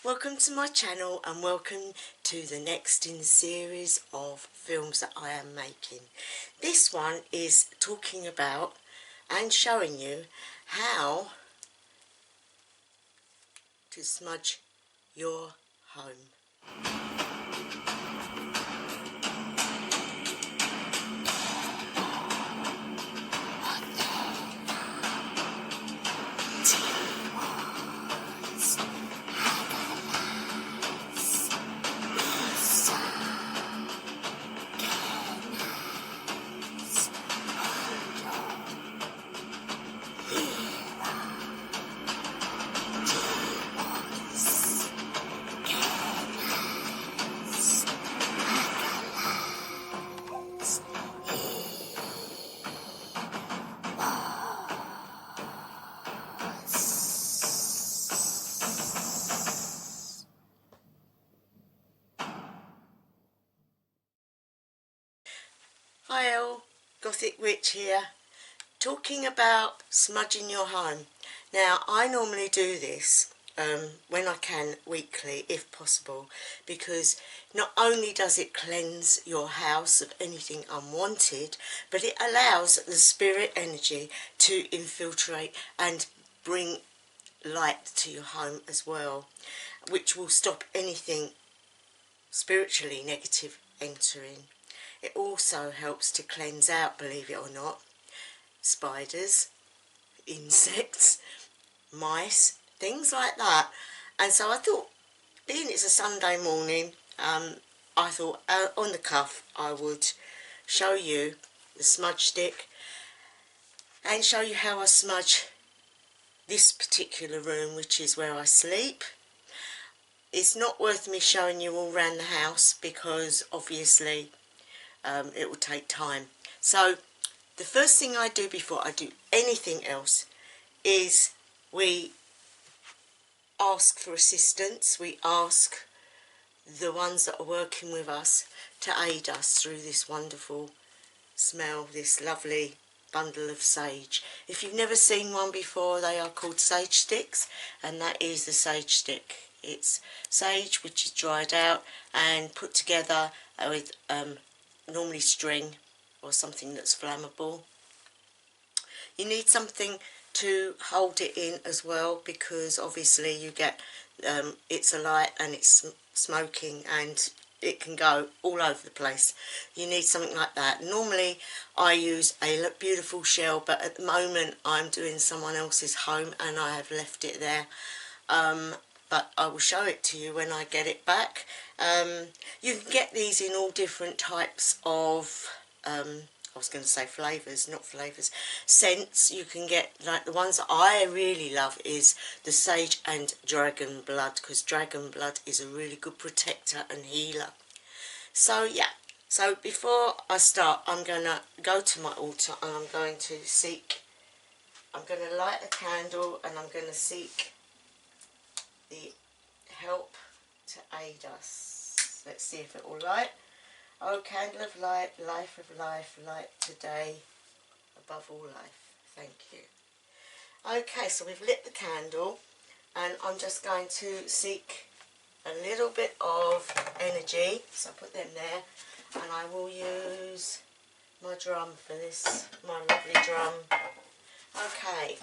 Welcome to my channel and welcome to the next in the series of films that I am making. This one is talking about and showing you how to smudge your home. Hi all, Gothic Witch here, talking about smudging your home. Now I normally do this when I can, weekly if possible, because not only does it cleanse your house of anything unwanted, but it allows the spirit energy to infiltrate and bring light to your home as well, which will stop anything spiritually negative entering. It also helps to cleanse out, believe it or not, spiders, insects, mice, things like that. And so I thought, being it's a Sunday morning, I thought on the cuff I would show you the smudge stick and show you how I smudge this particular room, which is where I sleep. It's not worth me showing you all around the house because obviously it will take time. So the first thing I do before I do anything else is we ask for assistance. We ask the ones that are working with us to aid us through this wonderful smell, this lovely bundle of sage. If you've never seen one before, they are called sage sticks, and that is the sage stick. It's sage which is dried out and put together with normally string or something that's flammable. You need something to hold it in as well, because obviously you get it's a light and it's smoking and it can go all over the place. You need something like that. Normally I use a beautiful shell, but at the moment I'm doing someone else's home and I have left it there. But I will show it to you when I get it back. You can get these in all different types of, I was going to say flavours, not flavours, scents. You can get, like the ones that I really love is the sage and dragon blood, because dragon blood is a really good protector and healer. So yeah, so before I start, I'm going to go to my altar and I'm going to light a candle and I'm going to seek the help to aid us. Let's see if it will light. Oh, candle of light, life of life, light today, above all life. Thank you. Okay, so we've lit the candle and I'm just going to seek a little bit of energy. So I put them there and I will use my drum for this, my lovely drum. Okay.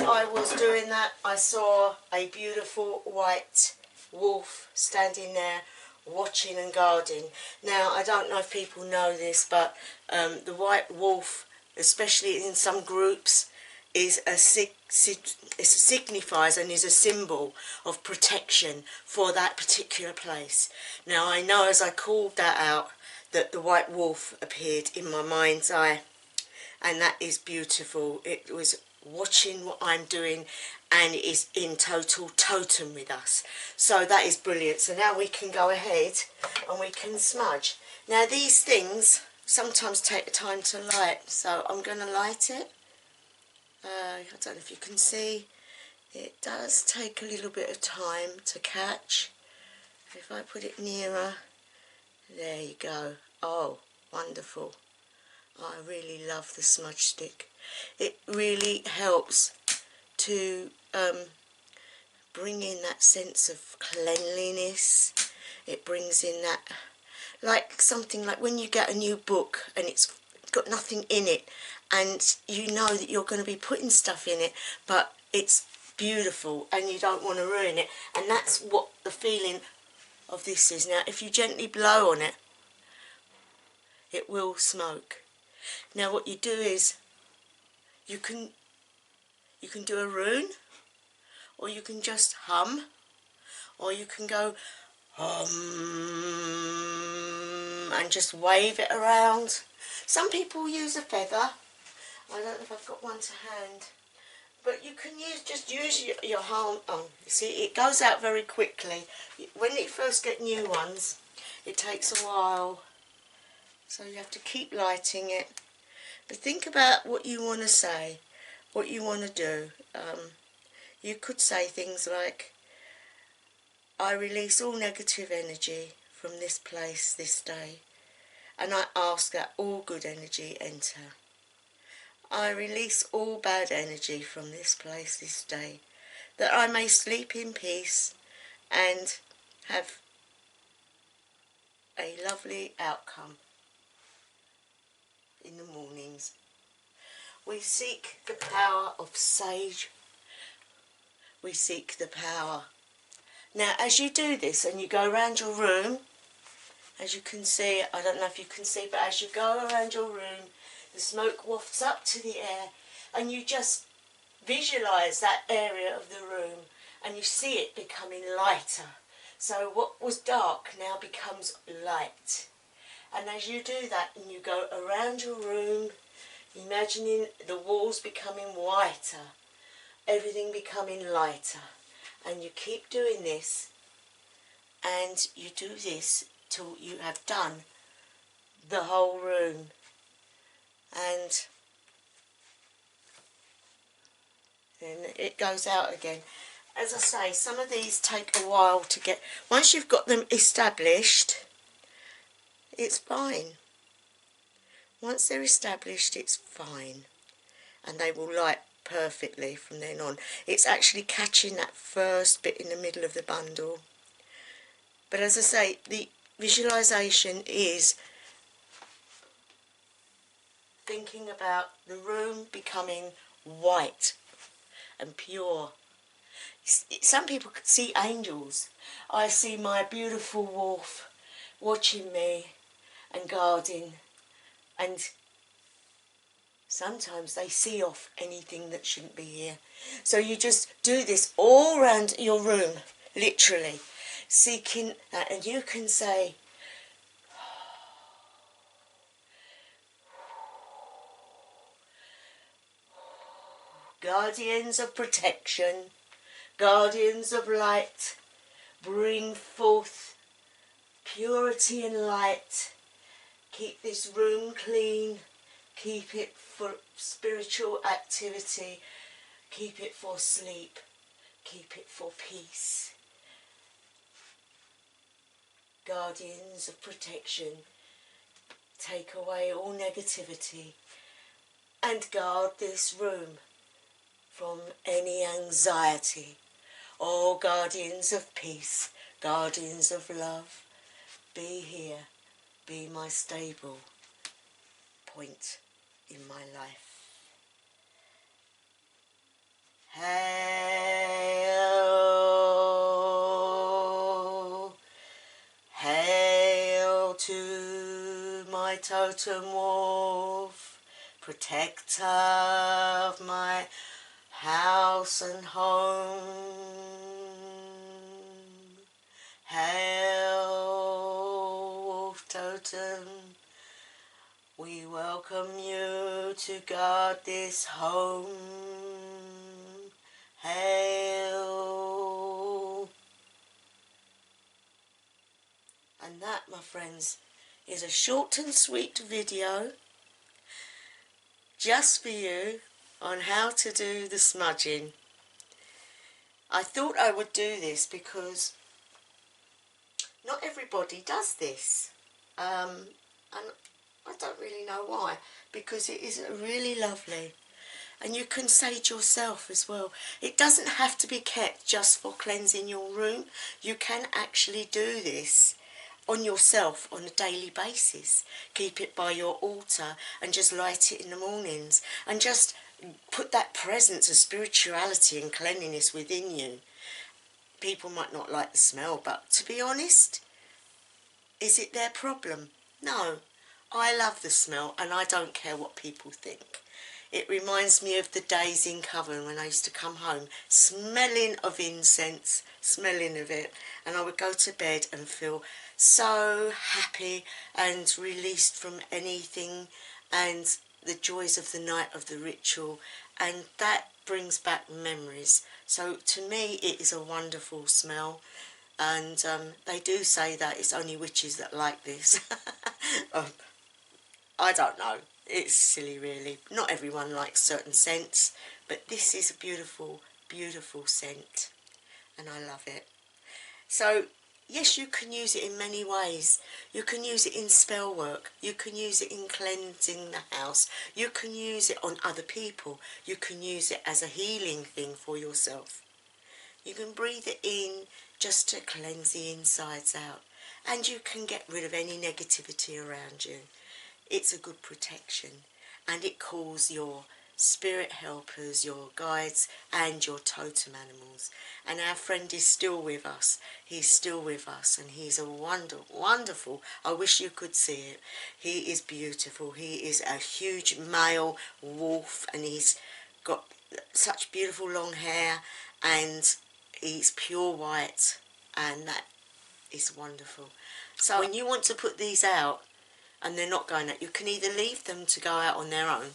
I was doing that, I saw a beautiful white wolf standing there watching and guarding. Now, I don't know if people know this, but the white wolf especially in some groups, is it signifies and is a symbol of protection for that particular place. Now I know as I called that out that the white wolf appeared in my mind's eye, and that is beautiful. It was watching what I'm doing, and it is in total totem with us. So that is brilliant. So now we can go ahead and we can smudge. Now these things sometimes take time to light, so I'm going to light it. I don't know if you can see, it does take a little bit of time to catch. If I put it nearer, there you go. Oh, wonderful. I really love the smudge stick. It really helps to bring in that sense of cleanliness. It brings in that, like something like when you get a new book and it's got nothing in it, and you know that you're going to be putting stuff in it, but it's beautiful and you don't want to ruin it. And that's what the feeling of this is. Now if you gently blow on it, it will smoke. Now what you do is you can do a rune, or you can just hum, or you can go and just wave it around. Some people use a feather. I don't know if I've got one to hand, but you can just use your palm. Oh, you see, it goes out very quickly. When you first get new ones, it takes a while, so you have to keep lighting it. But think about what you want to say, what you want to do. You could say things like, I release all negative energy from this place this day, and I ask that all good energy enter. I release all bad energy from this place this day, that I may sleep in peace and have a lovely outcome in the mornings. We seek the power of sage. We seek the power. Now as you do this and you go around your room, as you can see, I don't know if you can see, but as you go around your room, the smoke wafts up to the air, and you just visualise that area of the room, and you see it becoming lighter. So what was dark now becomes light. And as you do that and you go around your room, imagining the walls becoming whiter, everything becoming lighter, and you keep doing this, and you do this till you have done the whole room. And then it goes out again. As I say, some of these take a while to get. Once you've got them established, it's fine. Once they're established, it's fine, and they will light perfectly from then on. It's actually catching that first bit in the middle of the bundle. But as I say, the visualization is thinking about the room becoming white and pure. Some people could see angels. I see my beautiful wolf watching me and guarding, and sometimes they see off anything that shouldn't be here. So you just do this all around your room, literally, seeking that, and you can say, guardians of protection, guardians of light, bring forth purity and light. Keep this room clean, keep it for spiritual activity, keep it for sleep, keep it for peace. Guardians of protection, take away all negativity and guard this room from any anxiety. Oh, guardians of peace, guardians of love, be here, be my stable point in my life. Hail, hail to my totem wolf, protector of my house and home. Hail, wolf totem, we welcome you to guard this home. Hail. And that, my friends, is a short and sweet video just for you on how to do the smudging. I thought I would do this because not everybody does this, and I don't really know why, because it is really lovely, and you can sage yourself as well. It doesn't have to be kept just for cleansing your room. You can actually do this on yourself on a daily basis. Keep it by your altar and just light it in the mornings and just put that presence of spirituality and cleanliness within you. People might not like the smell, but to be honest, is it their problem? No. I love the smell and I don't care what people think. It reminds me of the days in Coven when I used to come home smelling of incense, smelling of it, and I would go to bed and feel so happy and released from anything and the joys of the night of the ritual, and that brings back memories. So to me it is a wonderful smell, and they do say that it's only witches that like this. I don't know. It's silly, really. Not everyone likes certain scents, but this is a beautiful, beautiful scent, and I love it. So, yes, you can use it in many ways. You can use it in spell work. You can use it in cleansing the house. You can use it on other people. You can use it as a healing thing for yourself. You can breathe it in just to cleanse the insides out, and you can get rid of any negativity around you. It's a good protection, and it calls your spirit helpers, your guides, and your totem animals. And our friend is still with us. He's still with us, and he's a wonderful. I wish you could see it. He is beautiful. He is a huge male wolf, and he's got such beautiful long hair, and he's pure white, and that is wonderful. So when you want to put these out, and they're not going out, you can either leave them to go out on their own,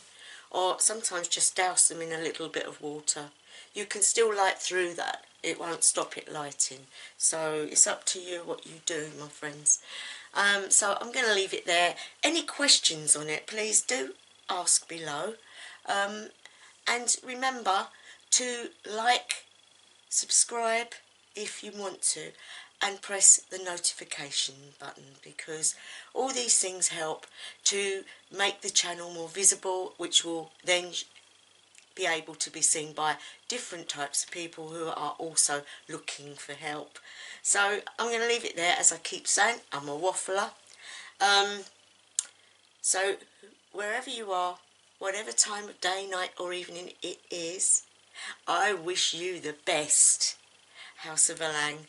or sometimes just douse them in a little bit of water. You can still light through that. It won't stop it lighting. So it's up to you what you do, my friends. So I'm going to leave it there. Any questions on it, please do ask below. And remember to like, subscribe if you want to, and press the notification button, because all these things help to make the channel more visible, which will then be able to be seen by different types of people who are also looking for help. So I'm going to leave it there. As I keep saying, I'm a waffler. So wherever you are, whatever time of day, night or evening it is, I wish you the best. House of Alang.